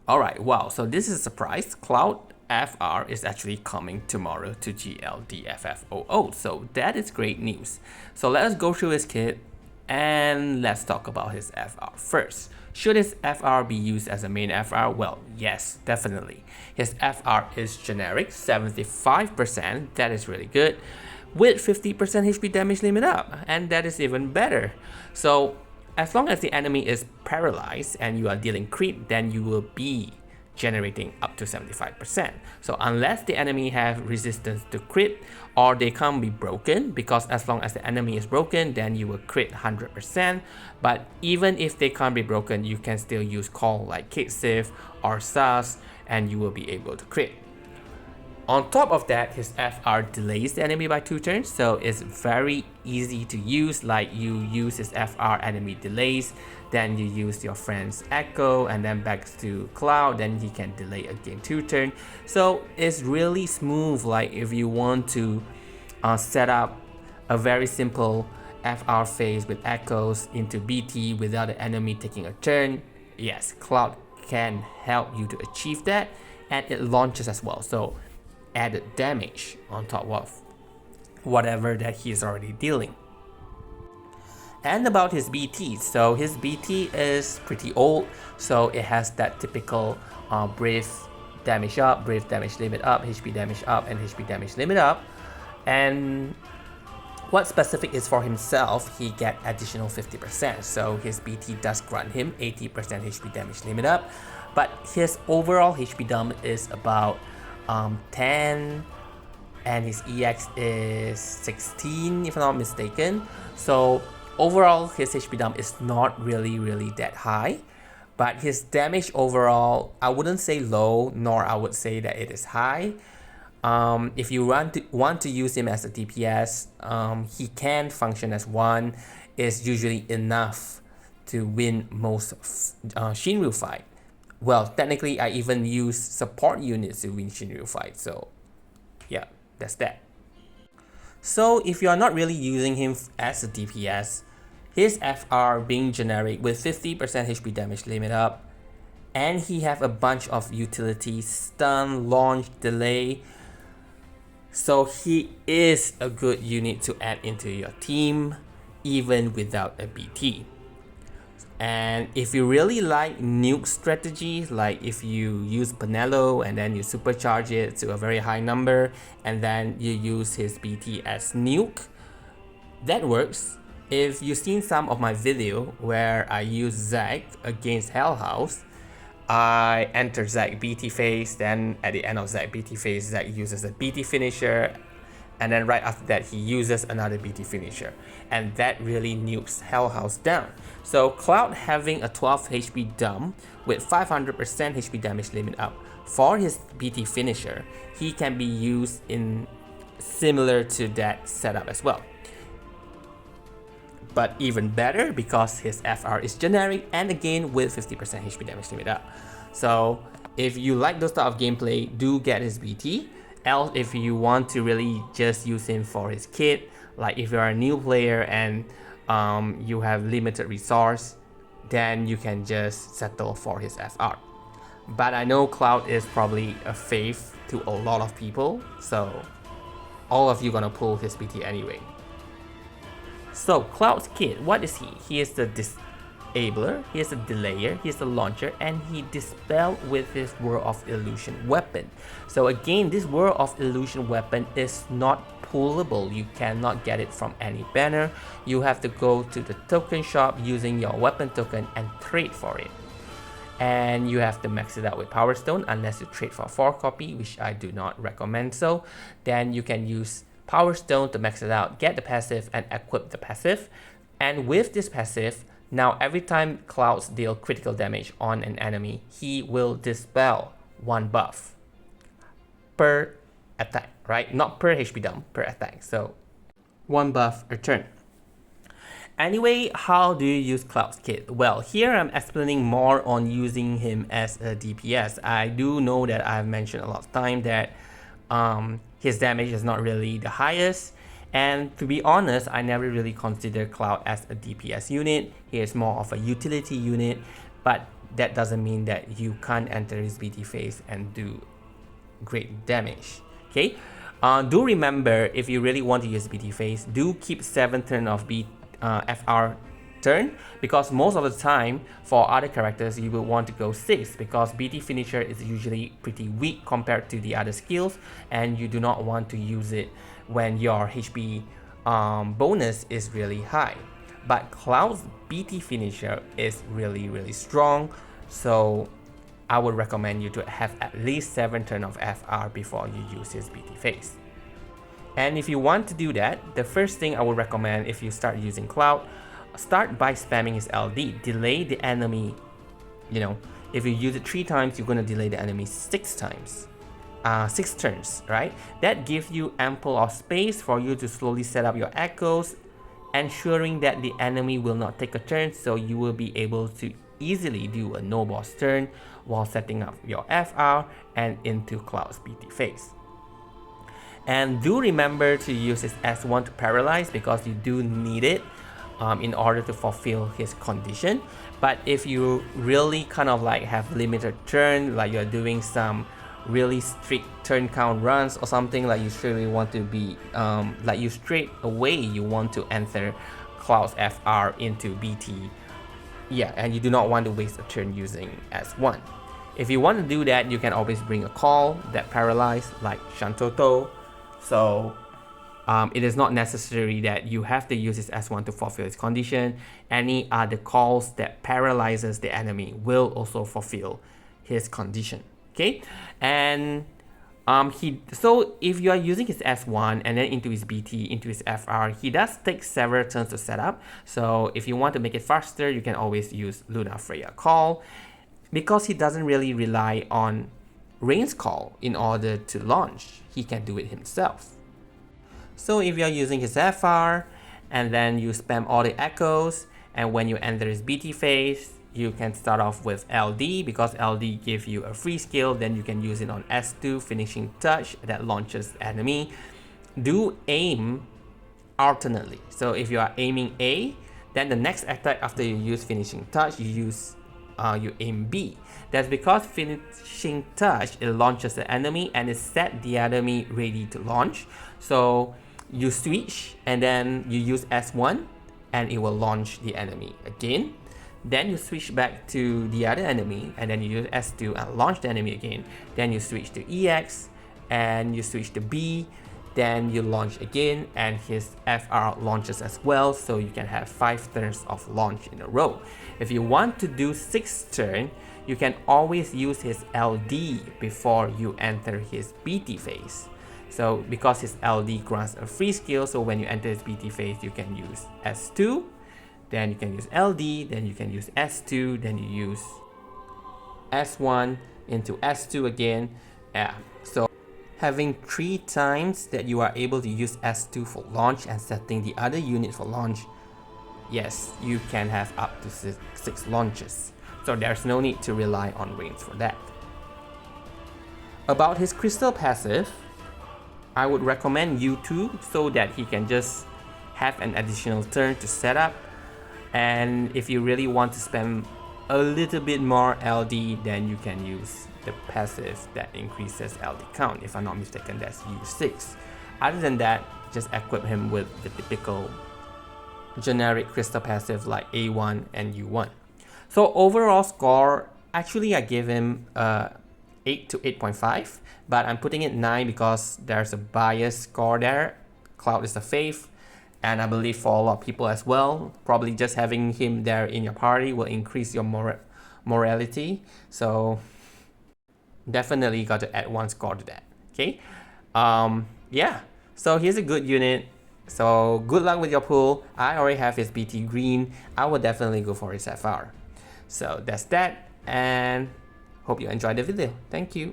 Alright, wow, so this is a surprise. Cloud FR is actually coming tomorrow to DFFOO, so that is great news. So let us go through his kit and let's talk about his FR first. Should his FR be used as a main FR? Well, yes, definitely. His FR is generic, 75%, that is really good, with 50% HP damage limit up, and that is even better. So as long as the enemy is paralyzed and you are dealing crit, then you will be generating up to 75%. So unless the enemy have resistance to crit or they can't be broken, because as long as the enemy is broken, then you will crit 100%. But even if they can't be broken, you can still use call like Kate Sif or SAS and you will be able to crit. On top of that, his FR delays the enemy by 2 turns, so it's very easy to use. Like you use his FR enemy delays, then you use your friend's echo and then back to Cloud, then he can delay again 2 turns. So it's really smooth. Like if you want to set up a very simple FR phase with echoes into BT without the enemy taking a turn, yes, Cloud can help you to achieve that, and it launches as well. So added damage on top of whatever that he's already dealing. And about his BT, so his BT is pretty old, so it has that typical brief damage up, brief damage limit up, HP damage up, and HP damage limit up. And what specific is for himself, he get additional 50%, so his BT does grant him 80% HP damage limit up, but his overall HP dump is about 10, and his EX is 16 if I'm not mistaken. So overall his HP dump is not really that high, but his damage overall, I wouldn't say low, nor I would say that it is high. If you want to use him as a DPS, he can function as one, is usually enough to win most Shinryu fight. Well, technically, I even use support units to win Shinryu fights, so yeah, that's that. So if you are not really using him as a DPS, his FR being generic with 50% HP damage limit up, and he have a bunch of utilities, stun, launch, delay, so he is a good unit to add into your team, even without a BT. And if you really like nuke strategies, like if you use Penelo and then you supercharge it to a very high number and then you use his BT as nuke, that works. If you've seen some of my video where I use Zac against Hell House, I enter Zac BT phase, then at the end of Zac BT phase, Zac uses a BT finisher, and then right after that he uses another BT finisher, and that really nukes Hell House down. So Cloud having a 12 HP dump with 500% HP damage limit up for his BT finisher, he can be used in similar to that setup as well. But even better because his FR is generic and again with 50% HP damage limit up. So if you like those type of gameplay, do get his BT. Else, if you want to really just use him for his kit, like if you're a new player and you have limited resource, then you can just settle for his FR. But I know Cloud is probably a fave to a lot of people, so all of you gonna pull his BT anyway. So Cloud's kit, what is he? He is the disabler, he is a delayer, he is the launcher, and he dispel with his World of Illusion weapon. So again, this World of Illusion weapon is not pullable. You cannot get it from any banner. You have to go to the token shop using your weapon token and trade for it. And you have to max it out with Power Stone unless you trade for 4 copy, which I do not recommend. So then you can use Power Stone to max it out, get the passive and equip the passive. And with this passive, now every time Clouds deal critical damage on an enemy, he will dispel 1 buff per attack, right? Not per HP dump, per attack. So 1 buff a turn. Anyway, how do you use Cloud's kit? Well, here I'm explaining more on using him as a DPS. I do know that I've mentioned a lot of time that his damage is not really the highest. And to be honest, I never really considered Cloud as a DPS unit. He is more of a utility unit. But that doesn't mean that you can't enter his BT phase and do great damage. Okay, do remember, if you really want to use BT phase, do keep 7 turn of FR turn, because most of the time for other characters you will want to go 6, because BT finisher is usually pretty weak compared to the other skills, and you do not want to use it when your HP bonus is really high. But Cloud's BT finisher is really strong, so I would recommend you to have at least 7 turn of FR before you use his BT phase. And if you want to do that, the first thing I would recommend, if you start using Cloud, start by spamming his LD. Delay the enemy, you know, if you use it 3 times, you're going to delay the enemy 6 times. 6 turns, right? That gives you ample of space for you to slowly set up your echoes, ensuring that the enemy will not take a turn, so you will be able to easily do a no boss turn while setting up your FR and into Cloud's BT phase. And do remember to use his S1 to paralyze, because you do need it in order to fulfill his condition. But if you really kind of like have limited turn, like you're doing some really strict turn count runs or something, like you really want to be like you straight away you want to enter Cloud's FR into BT, yeah, and you do not want to waste a turn using S1. If you want to do that, you can always bring a call that paralyze like Shantoto. So it is not necessary that you have to use his S1 to fulfill his condition. Any other calls that paralyzes the enemy will also fulfill his condition. Okay, and so if you are using his S1 and then into his BT, into his FR, he does take several turns to set up. So if you want to make it faster, you can always use Luna Freya Call, because he doesn't really rely on Rain's Call in order to launch. He can do it himself. So if you're using his FR and then you spam all the echoes, and when you enter his BT phase, you can start off with LD, because LD gives you a free skill. Then you can use it on S2, finishing touch, that launches the enemy. Do aim alternately. So if you are aiming A, then the next attack after you use finishing touch, you aim B. That's because finishing touch, it launches the enemy and it set the enemy ready to launch. So you switch and then you use S1 and it will launch the enemy again. Then you switch back to the other enemy and then you use S2 and launch the enemy again. Then you switch to EX and you switch to B. Then you launch again and his FR launches as well, so you can have 5 turns of launch in a row. If you want to do 6 turns, you can always use his LD before you enter his BT phase. So because his LD grants a free skill, so when you enter his BT phase, you can use S2, then you can use LD, then you can use S2, then you use S1 into S2 again. Yeah, so having 3 times that you are able to use S2 for launch and setting the other unit for launch, yes, you can have up to 6 launches. So there's no need to rely on Reigns for that. About his crystal passive, I would recommend U2 so that he can just have an additional turn to set up. And if you really want to spend a little bit more LD, then you can use the passive that increases LD count. If I'm not mistaken, that's U6. Other than that, just equip him with the typical generic crystal passive like A1 and U1. So overall score, actually I gave him 8 to 8.5, but I'm putting it 9 because there's a biased score there. Cloud is the faith, and I believe for a lot of people as well, probably just having him there in your party will increase your morality. So definitely got to add 1 score to that. Okay, yeah, so here's a good unit. So good luck with your pool. I already have his BT green. I will definitely go for his FR. So that's that, and hope you enjoyed the video. Thank you.